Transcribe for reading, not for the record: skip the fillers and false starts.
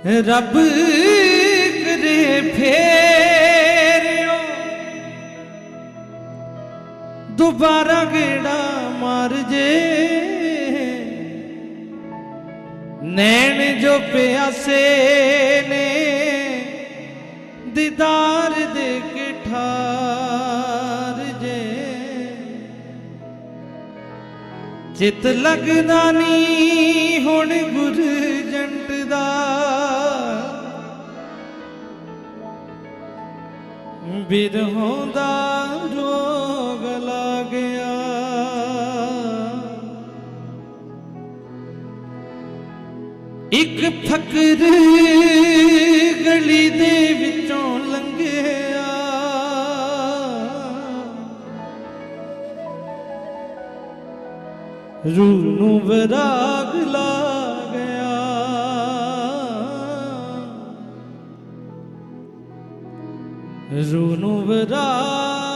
रब करे फेरियो दोबारा गेड़ा मार जे नैन जो प्यासे ने दीदार दे के ठार जे चित लगदा नी हुण गुरजंट दा बिरहों दा रोग लग गया एक फकर गली दे विचों लंघिया रूह नूं वराग ला गया रूह नूं वराग